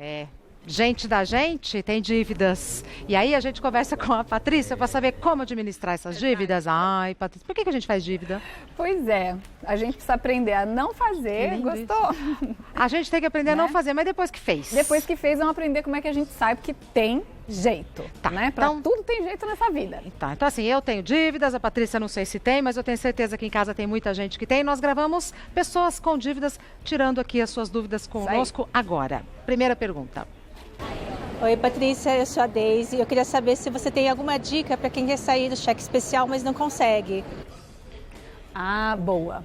É. Gente da gente tem dívidas. E aí a gente conversa com a Patrícia para saber como administrar essas dívidas. Ai, Patrícia, por que a gente faz dívida? Pois é, a gente precisa aprender a não fazer. Gostou? Isso. A gente tem que aprender a não fazer, mas depois que fez. Depois que fez, vamos aprender como é que a gente sai, porque tem jeito, tá, né? Pra tudo tem jeito nessa vida. Tá, então assim, eu tenho dívidas, a Patrícia não sei se tem, mas eu tenho certeza que em casa tem muita gente que tem. Nós gravamos pessoas com dívidas, tirando aqui as suas dúvidas conosco agora. Primeira pergunta. Oi, Patrícia, eu sou a Deise. Eu queria saber se você tem alguma dica para quem quer sair do cheque especial, mas não consegue. Ah, boa.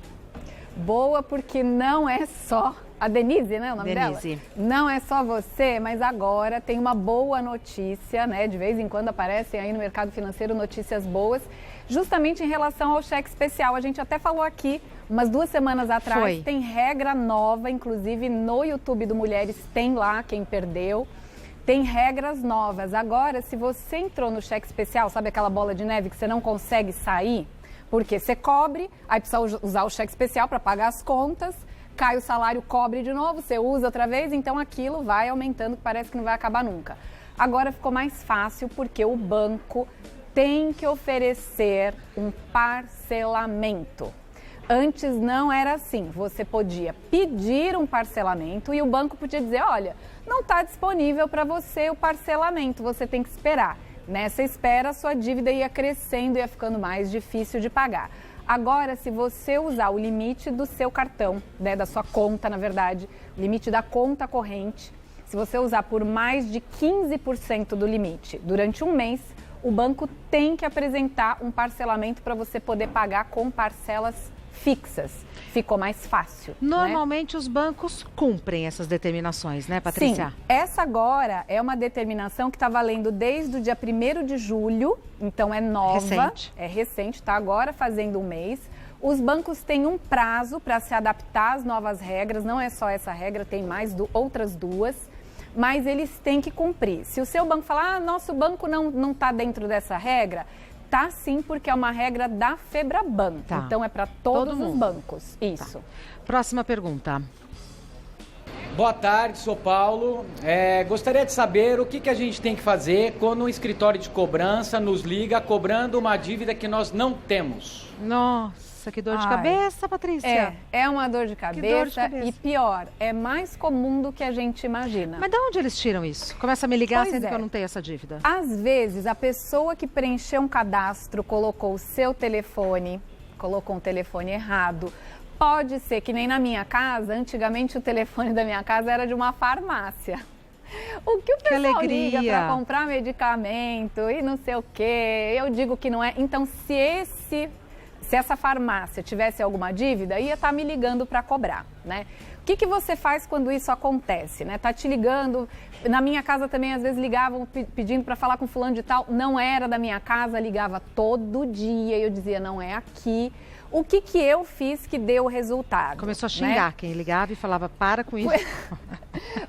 Boa, porque não é só a Denise, né, o nome dela? Não é só você, mas agora tem uma boa notícia, né? De vez em quando aparecem aí no mercado financeiro notícias boas, justamente em relação ao cheque especial. A gente até falou aqui umas 2 semanas atrás, tem regra nova, inclusive no YouTube do Mulheres tem lá, quem perdeu. Tem regras novas. Agora, se você entrou no cheque especial, sabe aquela bola de neve que você não consegue sair? Porque você cobre, aí precisa usar o cheque especial para pagar as contas, cai o salário, cobre de novo, você usa outra vez, então aquilo vai aumentando, parece que não vai acabar nunca. Agora ficou mais fácil porque o banco tem que oferecer um parcelamento. Antes não era assim, você podia pedir um parcelamento e o banco podia dizer, olha, não está disponível para você o parcelamento, você tem que esperar. Nessa espera, a sua dívida ia crescendo e ia ficando mais difícil de pagar. Agora, se você usar o limite do seu cartão, né, da sua conta, na verdade, o limite da conta corrente, se você usar por mais de 15% do limite durante um mês, o banco tem que apresentar um parcelamento para você poder pagar com parcelas fixas. Ficou mais fácil. Normalmente os bancos cumprem essas determinações, né, Patrícia? Sim, essa agora é uma determinação que está valendo desde o dia 1º de julho, então é nova. É recente, está agora fazendo um mês. Os bancos têm um prazo para se adaptar às novas regras, não é só essa regra, tem mais outras 2, mas eles têm que cumprir. Se o seu banco falar, nosso banco não está dentro dessa regra, tá sim, porque é uma regra da Febraban. Então é para todos os bancos. Isso. Próxima pergunta. Boa tarde, sou Paulo. Gostaria de saber o que a gente tem que fazer quando um escritório de cobrança nos liga cobrando uma dívida que nós não temos. Nossa, que dor de cabeça, Patrícia. É uma dor de cabeça e pior, é mais comum do que a gente imagina. Mas de onde eles tiram isso? Começa a me ligar sendo que eu não tenho essa dívida. Às vezes, a pessoa que preencheu um cadastro colocou o seu telefone, colocou um telefone errado. Pode ser que nem na minha casa, antigamente o telefone da minha casa era de uma farmácia. O que o pessoal liga para comprar medicamento e não sei o quê, eu digo que não é. Então, se essa farmácia tivesse alguma dívida, ia estar me ligando para cobrar, né? O que você faz quando isso acontece, né? Tá te ligando, na minha casa também às vezes ligavam pedindo para falar com fulano de tal, não era da minha casa, ligava todo dia e eu dizia, não é aqui. O que eu fiz que deu resultado? Começou a xingar, né? Quem ligava e falava, para com isso.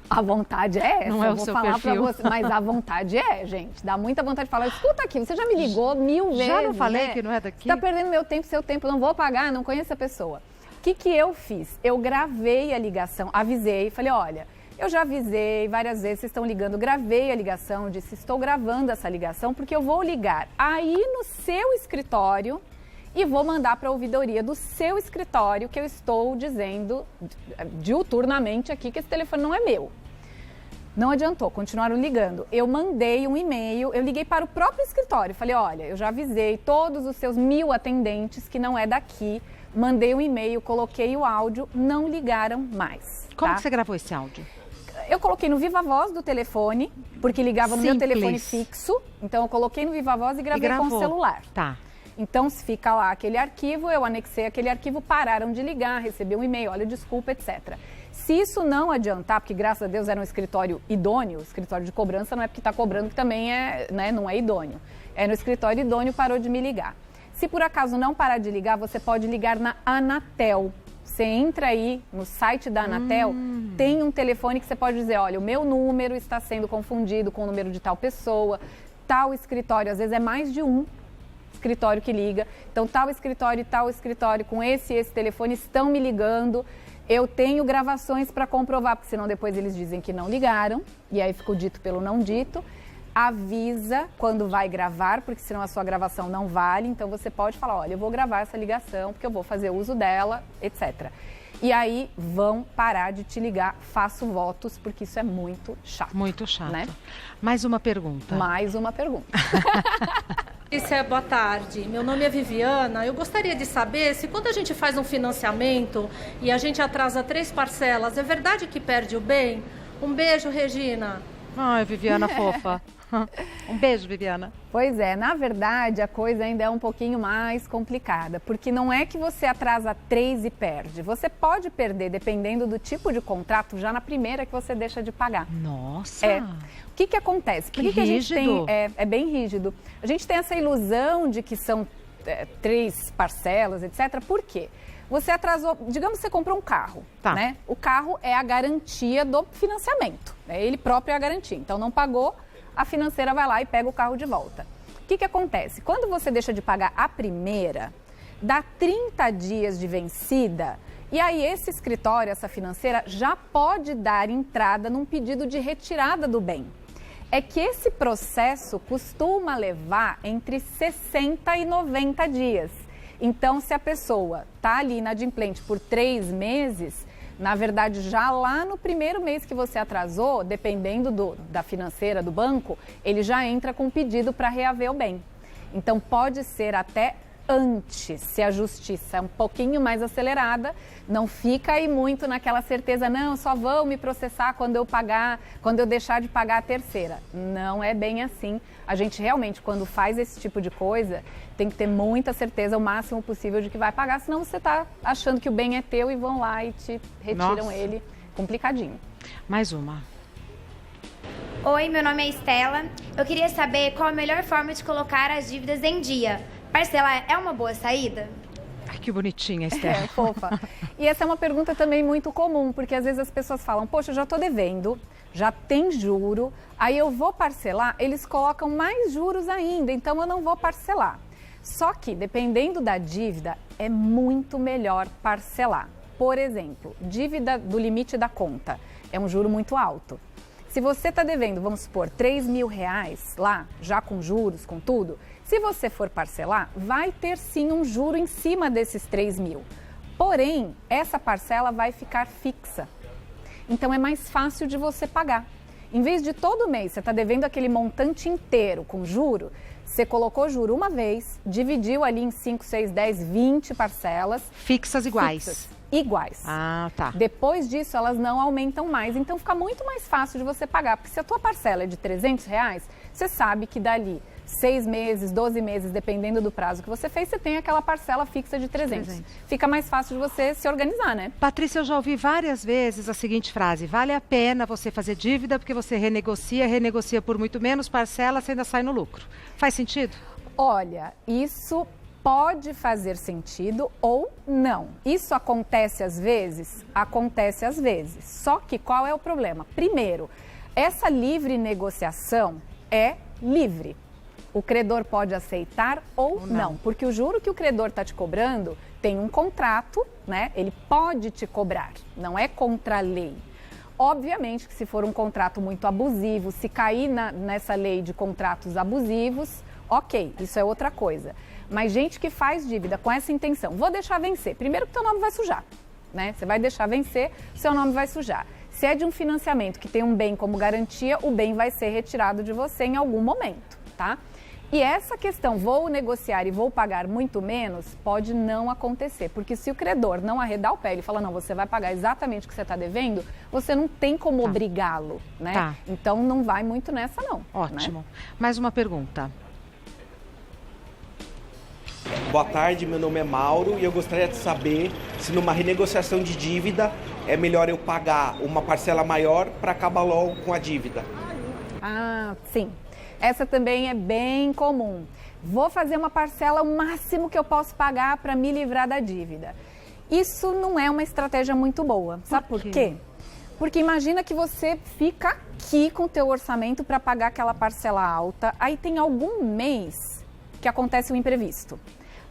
A vontade é essa, não é o seu perfil. Você, mas a vontade gente, dá muita vontade de falar, escuta aqui, você já me ligou 1000 vezes, já não falei, né? Que não é daqui? Você tá perdendo meu tempo, seu tempo, não vou pagar, não conheço a pessoa. O que eu fiz? Eu gravei a ligação, avisei, falei, olha, eu já avisei várias vezes, vocês estão ligando, gravei a ligação, disse, estou gravando essa ligação porque eu vou ligar aí no seu escritório e vou mandar para a ouvidoria do seu escritório que eu estou dizendo diuturnamente aqui que esse telefone não é meu. Não adiantou, continuaram ligando. Eu mandei um e-mail, eu liguei para o próprio escritório, falei, olha, eu já avisei todos os seus 1000 atendentes que não é daqui, mandei um e-mail, coloquei o áudio, não ligaram mais. Como que você gravou esse áudio? Eu coloquei no Viva Voz do telefone, porque ligava no meu telefone fixo, então eu coloquei no Viva Voz e gravei com o celular. Tá. Então, se fica lá aquele arquivo, eu anexei aquele arquivo, pararam de ligar, recebi um e-mail, olha, desculpa, etc. Se isso não adiantar, porque graças a Deus era um escritório idôneo, escritório de cobrança não é porque está cobrando que também não é idôneo. É no escritório idôneo, parou de me ligar. Se por acaso não parar de ligar, você pode ligar na Anatel. Você entra aí no site da Anatel, tem um telefone que você pode dizer, olha, o meu número está sendo confundido com o número de tal pessoa, tal escritório, às vezes é mais de um escritório que liga, então tal escritório e tal escritório com esse telefone estão me ligando, Eu tenho gravações para comprovar, porque senão depois eles dizem que não ligaram, e aí ficou dito pelo não dito. Avisa quando vai gravar, porque senão a sua gravação não vale. Então você pode falar, olha, eu vou gravar essa ligação, porque eu vou fazer uso dela, etc. E aí vão parar de te ligar, faço votos, porque isso é muito chato. Muito chato. Né? Mais uma pergunta. Mais uma pergunta. Boa tarde, meu nome é Viviana. Eu gostaria de saber se quando a gente faz um financiamento e a gente atrasa 3 parcelas, é verdade que perde o bem? Um beijo, Regina. Ai, Viviana fofa. Um beijo, Viviana. Pois é, na verdade a coisa ainda é um pouquinho mais complicada, porque não é que você atrasa 3 e perde. Você pode perder, dependendo do tipo de contrato, já na primeira que você deixa de pagar. Nossa! O que acontece? Por que a gente tem, é bem rígido. A gente tem essa ilusão de que são 3 parcelas, etc. Por quê? Você atrasou, digamos que você comprou um carro, né? O carro é a garantia do financiamento, né? Ele próprio é a garantia. Então não pagou, a financeira vai lá e pega o carro de volta. O que acontece? Quando você deixa de pagar a primeira, dá 30 dias de vencida, e aí esse escritório, essa financeira, já pode dar entrada num pedido de retirada do bem. É que esse processo costuma levar entre 60 e 90 dias. Então, se a pessoa está ali inadimplente por 3 meses, na verdade, já lá no primeiro mês que você atrasou, dependendo da financeira, do banco, ele já entra com um pedido para reaver o bem. Então, pode ser até antes, se a justiça é um pouquinho mais acelerada, não fica aí muito naquela certeza, não, só vão me processar quando eu deixar de pagar a terceira. Não é bem assim. A gente realmente, quando faz esse tipo de coisa, tem que ter muita certeza, o máximo possível, de que vai pagar, senão você está achando que o bem é teu e vão lá e te retiram ele. Complicadinho. Mais uma. Oi, meu nome é Estela. Eu queria saber qual a melhor forma de colocar as dívidas em dia. Parcelar é uma boa saída? Ai, que bonitinha, Estela. Fofa. E essa é uma pergunta também muito comum, porque às vezes as pessoas falam, poxa, eu já estou devendo, já tem juro, aí eu vou parcelar, eles colocam mais juros ainda, então eu não vou parcelar. Só que, dependendo da dívida, é muito melhor parcelar. Por exemplo, dívida do limite da conta é um juro muito alto. Se você está devendo, vamos supor, R$3.000 lá, já com juros, com tudo, se você for parcelar, vai ter sim um juro em cima desses 3.000. Porém, essa parcela vai ficar fixa. Então, é mais fácil de você pagar. Em vez de todo mês você está devendo aquele montante inteiro com juro, você colocou juro uma vez, dividiu ali em 5, 6, 10, 20 parcelas. Fixas iguais. Fixas. Iguais. Ah, tá. Depois disso, elas não aumentam mais, então fica muito mais fácil de você pagar, porque se a tua parcela é de R$300, você sabe que dali 6 meses, 12 meses, dependendo do prazo que você fez, você tem aquela parcela fixa de 300. Fica mais fácil de você se organizar, né? Patrícia, eu já ouvi várias vezes a seguinte frase, vale a pena você fazer dívida porque você renegocia por muito menos parcela, você ainda sai no lucro. Faz sentido? Olha, isso pode fazer sentido ou não. Isso acontece às vezes? Acontece às vezes. Só que qual é o problema? Primeiro, essa livre negociação é livre. O credor pode aceitar ou não, porque o juro que o credor está te cobrando tem um contrato, né? Ele pode te cobrar, não é contra a lei. Obviamente que se for um contrato muito abusivo, se cair nessa lei de contratos abusivos, ok, isso é outra coisa. Mas gente que faz dívida com essa intenção, vou deixar vencer. Primeiro que teu nome vai sujar, né? Você vai deixar vencer, seu nome vai sujar. Se é de um financiamento que tem um bem como garantia, o bem vai ser retirado de você em algum momento, tá? E essa questão, vou negociar e vou pagar muito menos, pode não acontecer. Porque se o credor não arredar o pé, ele fala, não, você vai pagar exatamente o que você está devendo, você não tem como obrigá-lo, né? Tá. Então não vai muito nessa não. Ótimo. Né? Mais uma pergunta. Boa tarde, meu nome é Mauro e eu gostaria de saber se numa renegociação de dívida é melhor eu pagar uma parcela maior para acabar logo com a dívida. Ah, sim. Essa também é bem comum. Vou fazer uma parcela o máximo que eu posso pagar para me livrar da dívida. Isso não é uma estratégia muito boa. Sabe por quê? Porque imagina que você fica aqui com o teu orçamento para pagar aquela parcela alta, aí tem algum mês que acontece um imprevisto.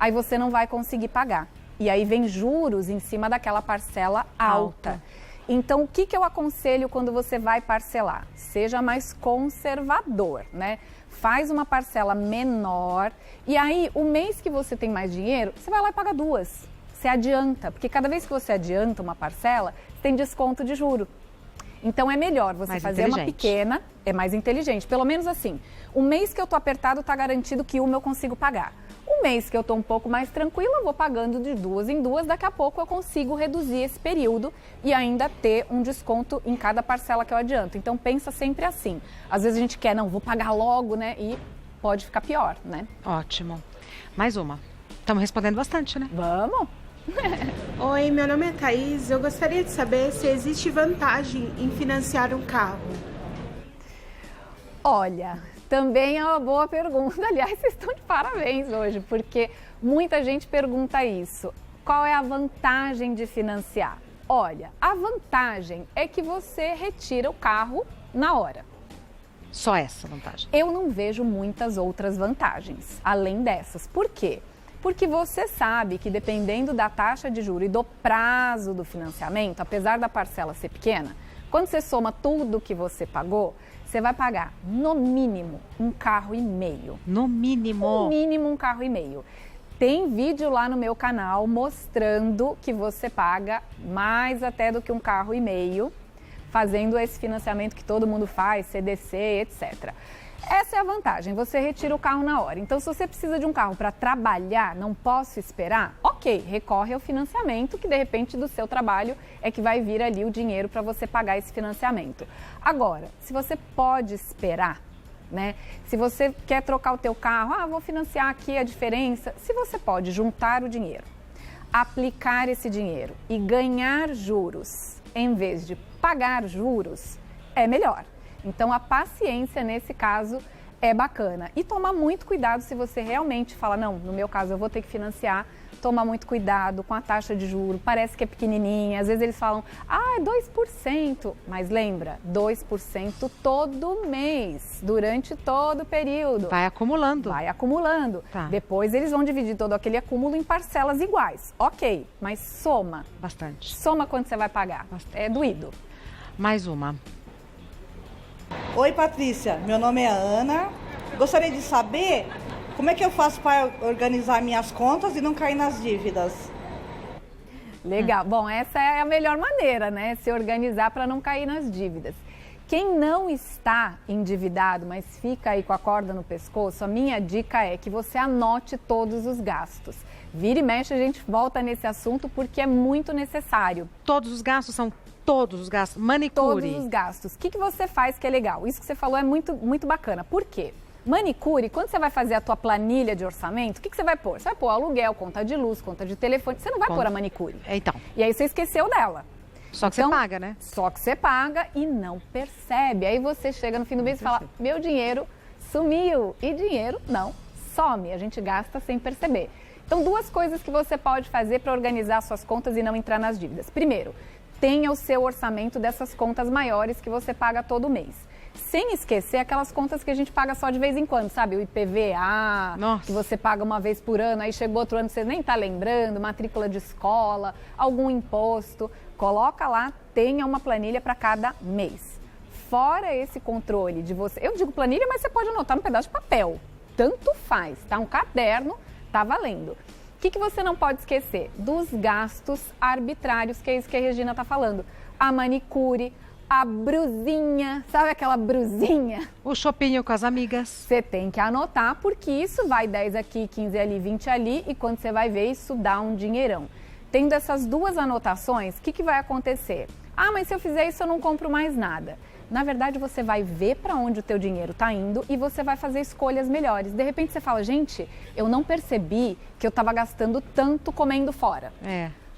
Aí você não vai conseguir pagar. E aí vem juros em cima daquela parcela alta. Então, o que eu aconselho quando você vai parcelar? Seja mais conservador, né? Faz uma parcela menor e aí o mês que você tem mais dinheiro, você vai lá e paga 2. Você adianta, porque cada vez que você adianta uma parcela, você tem desconto de juro. Então é melhor você fazer uma pequena, é mais inteligente. Pelo menos assim, o mês que eu tô apertado tá garantido que uma eu consigo pagar. O mês que eu tô um pouco mais tranquila, eu vou pagando de 2 em 2, daqui a pouco eu consigo reduzir esse período e ainda ter um desconto em cada parcela que eu adianto. Então pensa sempre assim. Às vezes a gente quer, não, vou pagar logo, né? E pode ficar pior, né? Ótimo. Mais uma. Estamos respondendo bastante, né? Vamos! Oi, meu nome é Thaís. Eu gostaria de saber se existe vantagem em financiar um carro. Olha, também é uma boa pergunta. Aliás, vocês estão de parabéns hoje, porque muita gente pergunta isso. Qual é a vantagem de financiar? Olha, a vantagem é que você retira o carro na hora. Só essa vantagem? Eu não vejo muitas outras vantagens, além dessas. Por quê? Porque você sabe que dependendo da taxa de juros e do prazo do financiamento, apesar da parcela ser pequena, quando você soma tudo que você pagou, você vai pagar no mínimo um carro e meio. No mínimo? No mínimo um carro e meio. Tem vídeo lá no meu canal mostrando que você paga mais até do que um carro e meio, fazendo esse financiamento que todo mundo faz, CDC, etc. Essa é a vantagem, você retira o carro na hora. Então, se você precisa de um carro para trabalhar, não posso esperar, ok, recorre ao financiamento, que de repente do seu trabalho é que vai vir ali o dinheiro para você pagar esse financiamento. Agora, se você pode esperar, né? Se você quer trocar o teu carro, vou financiar aqui a diferença. Se você pode juntar o dinheiro, aplicar esse dinheiro e ganhar juros, em vez de pagar juros, é melhor. Então, a paciência, nesse caso, é bacana. E tomar muito cuidado se você realmente fala, não, no meu caso eu vou ter que financiar, tomar muito cuidado com a taxa de juros, parece que é pequenininha, às vezes eles falam, é 2%, mas lembra, 2% todo mês, durante todo o período. Vai acumulando. Vai acumulando. Tá. Depois eles vão dividir todo aquele acúmulo em parcelas iguais. Ok, mas soma. Bastante. Soma quanto você vai pagar. Bastante. É doído. Mais uma. Oi, Patrícia, meu nome é Ana. Gostaria de saber como é que eu faço para organizar minhas contas e não cair nas dívidas. Legal. Bom, essa é a melhor maneira, né? Se organizar para não cair nas dívidas. Quem não está endividado, mas fica aí com a corda no pescoço, a minha dica é que você anote todos os gastos. Vira e mexe, a gente volta nesse assunto porque é muito necessário. Todos os gastos são todos os gastos? Manicure? Todos os gastos. O que você faz que é legal? Isso que você falou é muito, muito bacana. Por quê? Manicure, quando você vai fazer a tua planilha de orçamento, o que você vai pôr? Você vai pôr aluguel, conta de luz, conta de telefone. Você não vai pôr a manicure. Então. E aí você esqueceu dela. Só que você paga, né? Só que você paga e não percebe. Aí você chega no fim do mês e fala, meu dinheiro sumiu. E dinheiro não some. A gente gasta sem perceber. Então, 2 coisas que você pode fazer para organizar suas contas e não entrar nas dívidas. Primeiro, tenha o seu orçamento dessas contas maiores que você paga todo mês. Sem esquecer aquelas contas que a gente paga só de vez em quando, sabe? O IPVA, que você paga uma vez por ano, aí chegou outro ano, você nem tá lembrando, matrícula de escola, algum imposto. Coloca lá, tenha uma planilha para cada mês. Fora esse controle de você... Eu digo planilha, mas você pode anotar num pedaço de papel. Tanto faz, tá? Um caderno, tá valendo. O que você não pode esquecer? Dos gastos arbitrários, que é isso que a Regina está falando. A manicure, a brusinha, sabe aquela brusinha? O shopping com as amigas. Você tem que anotar, porque isso vai 10 aqui, 15 ali, 20 ali, e quando você vai ver, isso dá um dinheirão. Tendo essas 2 anotações, o que vai acontecer? Mas se eu fizer isso, eu não compro mais nada. Na verdade, você vai ver para onde o teu dinheiro está indo e você vai fazer escolhas melhores. De repente, você fala, gente, eu não percebi que eu estava gastando tanto comendo fora.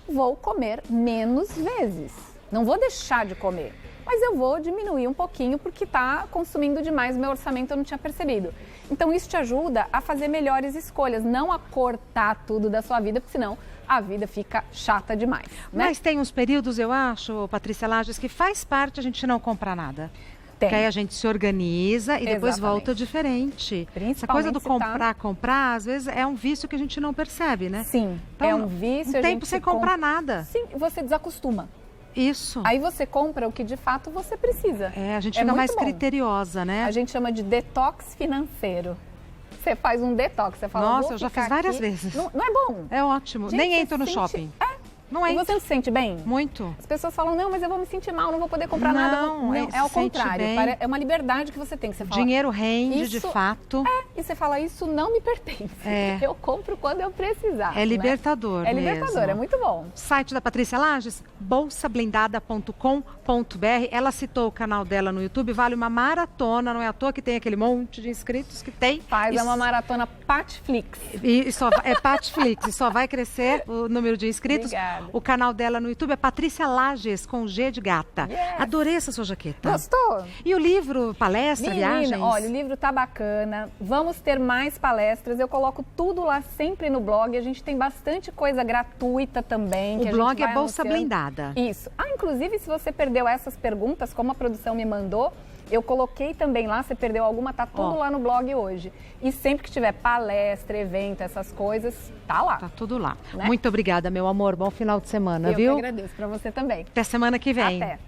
Vou comer menos vezes. Não vou deixar de comer, mas eu vou diminuir um pouquinho porque está consumindo demais o meu orçamento, eu não tinha percebido. Então, isso te ajuda a fazer melhores escolhas, não a cortar tudo da sua vida, porque senão a vida fica chata demais, né? Mas tem uns períodos, eu acho, Patrícia Lages, que faz parte a gente não comprar nada. Que aí a gente se organiza e depois Exatamente. volta diferente. Essa coisa do comprar, às vezes é um vício que a gente não percebe, né? Sim, então, é um vício. Um tempo sem comprar nada. Sim, você desacostuma. Isso. Aí você compra o que de fato você precisa. A gente fica mais criteriosa, né? A gente chama de detox financeiro. Você faz um detox, você fala... Nossa, eu já fiz várias vezes. Não é bom? É ótimo. Gente, nem entro no shopping. Não é? E você se sente bem? Muito. As pessoas falam, não, mas eu vou me sentir mal, não vou poder comprar nada. Não, é ao contrário. É uma liberdade que você tem. Que você fala, dinheiro rende, de fato. E você fala, isso não me pertence. Eu compro quando eu precisar. É libertador mesmo. É libertador, é muito bom. Site da Patrícia Lages, bolsablindada.com.br. Ela citou o canal dela no YouTube, vale uma maratona, não é à toa que tem aquele monte de inscritos que tem. É uma maratona Patflix. É Patflix, e só vai crescer o número de inscritos. Obrigada. O canal dela no YouTube é Patrícia Lages, com G de gata. Adorei essa sua jaqueta. Gostou? E o livro, palestra, viagens? Olha, o livro tá bacana. Vamos ter mais palestras. Eu coloco tudo lá sempre no blog. A gente tem bastante coisa gratuita também. O blog é Bolsa Blindada. Isso. Inclusive, se você perdeu essas perguntas, como a produção me mandou, eu coloquei também lá, você perdeu alguma, tá tudo lá no blog hoje. E sempre que tiver palestra, evento, essas coisas, tá lá. Tá tudo lá. Né? Muito obrigada, meu amor. Bom final de semana, viu? Eu que agradeço, pra você também. Até semana que vem. Até.